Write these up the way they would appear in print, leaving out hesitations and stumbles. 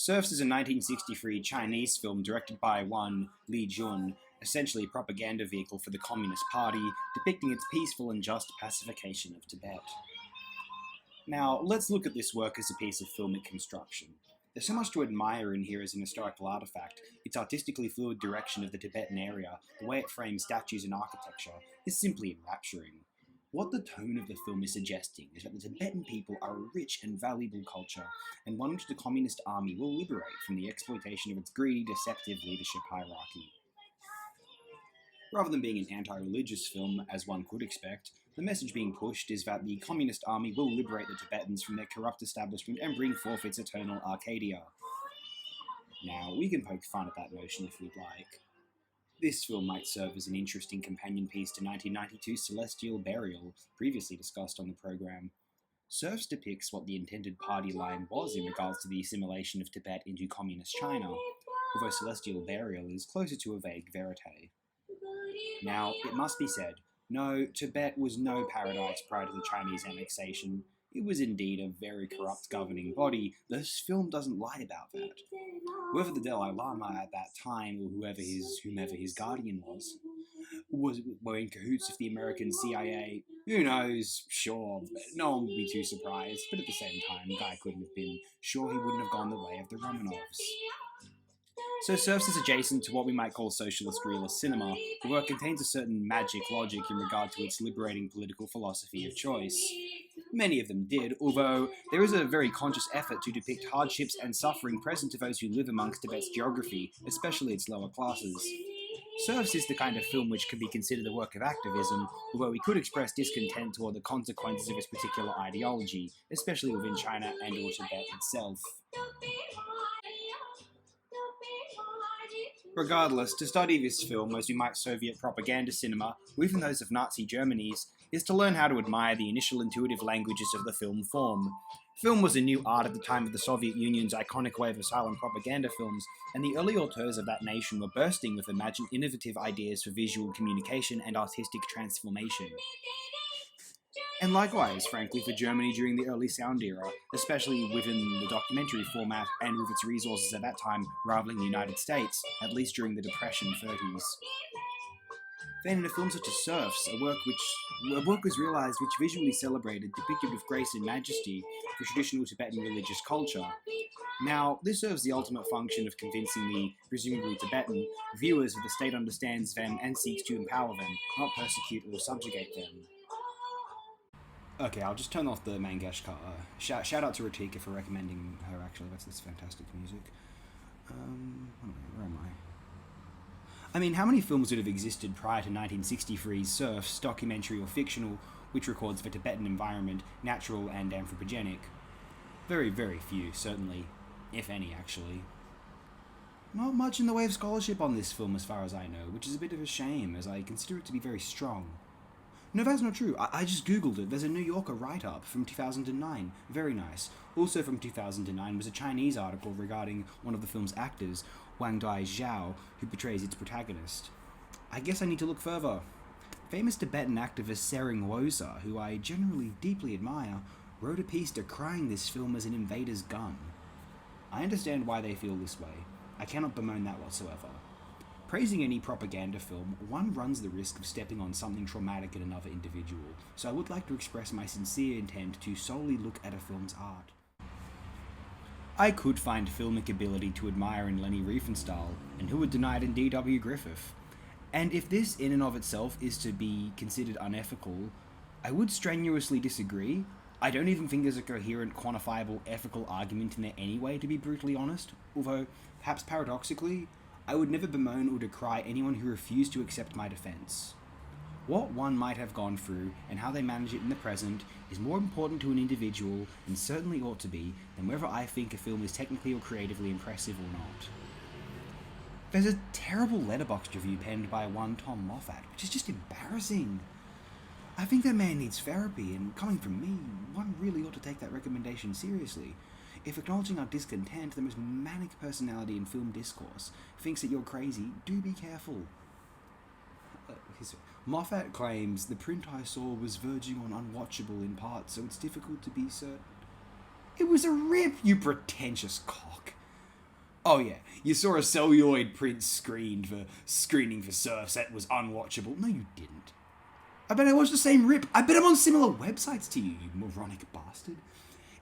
Serfs is a 1963 Chinese film directed by one Li Jun, essentially a propaganda vehicle for the Communist Party, depicting its peaceful and just pacification of Tibet. Now, let's look at this work as a piece of filmic construction. There's so much to admire in here as an historical artifact. Its artistically fluid direction of the Tibetan area, the way it frames statues and architecture, is simply enrapturing. What the tone of the film is suggesting is that the Tibetan people are a rich and valuable culture, and one which the Communist Army will liberate from the exploitation of its greedy, deceptive leadership hierarchy. Rather than being an anti-religious film, as one could expect, the message being pushed is that the Communist Army will liberate the Tibetans from their corrupt establishment and bring forth its eternal Arcadia. Now, we can poke fun at that notion if we'd like. This film might serve as an interesting companion piece to 1992's Celestial Burial, previously discussed on the program. Serfs depicts what the intended party line was in regards to the assimilation of Tibet into Communist China, although Celestial Burial is closer to a vague verite. Now, it must be said, no, Tibet was no paradise prior to the Chinese annexation. It was indeed a very corrupt governing body. This film doesn't lie about that. Whether the Dalai Lama at that time, or whomever his guardian were in cahoots with the American CIA, who knows, sure, no one would be too surprised, but at the same time, Guy couldn't have been sure he wouldn't have gone the way of the Romanovs. So Serfs is adjacent to what we might call socialist realist cinema. The work contains a certain magic logic in regard to its liberating political philosophy of choice. Many of them did, although there is a very conscious effort to depict hardships and suffering present to those who live amongst Tibet's geography, especially its lower classes. Serfs is the kind of film which can be considered a work of activism, although we could express discontent toward the consequences of its particular ideology, especially within China and or Tibet itself. Regardless, to study this film, as we might Soviet propaganda cinema, or even those of Nazi Germany's, is to learn how to admire the initial intuitive languages of the film form. Film was a new art at the time of the Soviet Union's iconic wave of silent propaganda films, and the early auteurs of that nation were bursting with innovative ideas for visual communication and artistic transformation. And likewise, frankly, for Germany during the early sound era, especially within the documentary format and with its resources at that time rivaling the United States, at least during the Depression 30s. Then in a film such as Serfs, a work was realised which visually celebrated, depicted with grace and majesty, the traditional Tibetan religious culture. Now, this serves the ultimate function of convincing the, presumably Tibetan, viewers that the state understands them and seeks to empower them, not persecute or subjugate them. Okay, I'll just turn off the Mangeshkar. Shout out to Ratika for recommending her, actually. That's fantastic music. Where am I? I mean, how many films would have existed prior to 1963's Serfs, documentary or fictional, which records the Tibetan environment, natural and anthropogenic? Very, very few, certainly. If any, actually. Not much in the way of scholarship on this film, as far as I know, which is a bit of a shame, as I consider it to be very strong. No, that's not true. I just googled it. There's a New Yorker write-up from 2009. Very nice. Also from 2009 was a Chinese article regarding one of the film's actors, Wang Dai Zhao, who portrays its protagonist. I guess I need to look further. Famous Tibetan activist Tsering Wosa, who I generally deeply admire, wrote a piece decrying this film as an invader's gun. I understand why they feel this way. I cannot bemoan that whatsoever. Praising any propaganda film, one runs the risk of stepping on something traumatic in another individual, so I would like to express my sincere intent to solely look at a film's art. I could find filmic ability to admire in Leni Riefenstahl, and who would deny it in D.W. Griffith? And if this in and of itself is to be considered unethical, I would strenuously disagree. I don't even think there's a coherent, quantifiable ethical argument in there anyway, to be brutally honest, although, perhaps paradoxically, I would never bemoan or decry anyone who refused to accept my defense. What one might have gone through, and how they manage it in the present, is more important to an individual, and certainly ought to be, than whether I think a film is technically or creatively impressive or not. There's a terrible Letterboxd review penned by one Tom Moffat, which is just embarrassing. I think that man needs therapy, and coming from me, one really ought to take that recommendation seriously. If acknowledging our discontent, the most manic personality in film discourse, thinks that you're crazy, do be careful. Moffat claims the print I saw was verging on unwatchable in parts, so it's difficult to be certain. It was a rip, you pretentious cock. Oh yeah, you saw a celluloid print screening for Serfs that was unwatchable. No, you didn't. I bet I watched the same rip. I bet I'm on similar websites to you, you moronic bastard.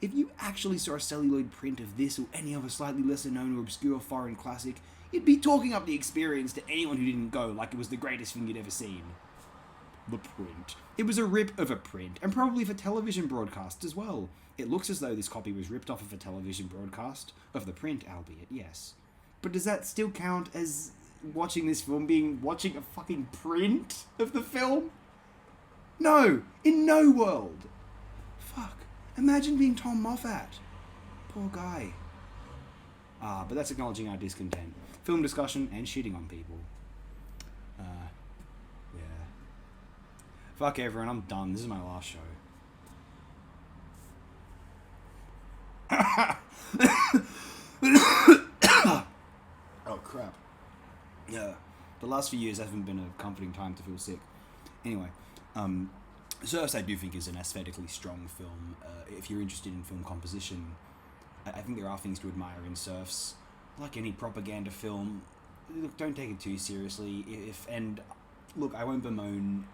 If you actually saw a celluloid print of this or any other slightly lesser known or obscure foreign classic, you'd be talking up the experience to anyone who didn't go like it was the greatest thing you'd ever seen. The print. It was a rip of a print, and probably for television broadcast as well. It looks as though this copy was ripped off of a television broadcast, of the print, albeit, yes. But does that still count as watching this film being watching a fucking print of the film? No! In no world! Fuck. Imagine being Tom Moffat. Poor guy. But that's acknowledging our discontent. Film discussion and shitting on people. Yeah. Fuck everyone, I'm done. This is my last show. Oh crap. Yeah. The last few years haven't been a comforting time to feel sick. Anyway, Serfs I do think is an aesthetically strong film. If you're interested in film composition, I think there are things to admire in Serfs. Like any propaganda film, look, don't take it too seriously. Look, I won't bemoan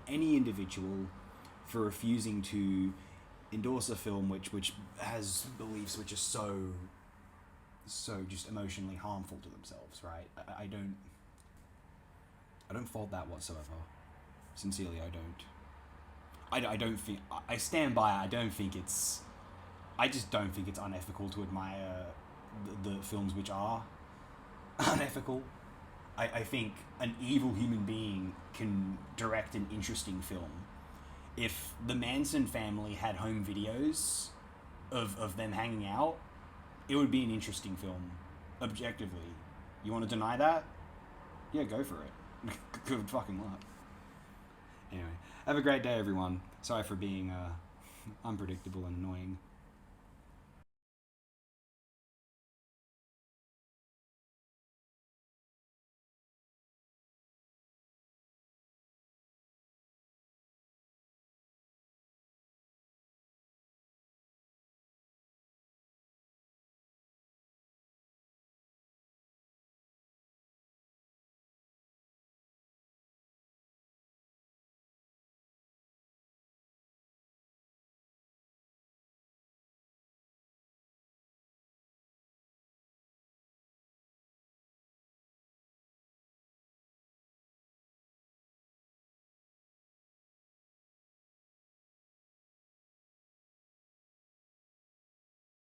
any individual for refusing to endorse a film which has beliefs which are so just emotionally harmful to themselves, right? I don't fault that whatsoever. Sincerely, I don't. I don't think... I stand by it. I just don't think it's unethical to admire the films which are unethical. I think an evil human being can direct an interesting film. If the Manson family had home videos of them hanging out, it would be an interesting film, objectively. You want to deny that? Yeah, go for it. Good fucking luck. Anyway, have a great day, everyone. Sorry for being unpredictable and annoying.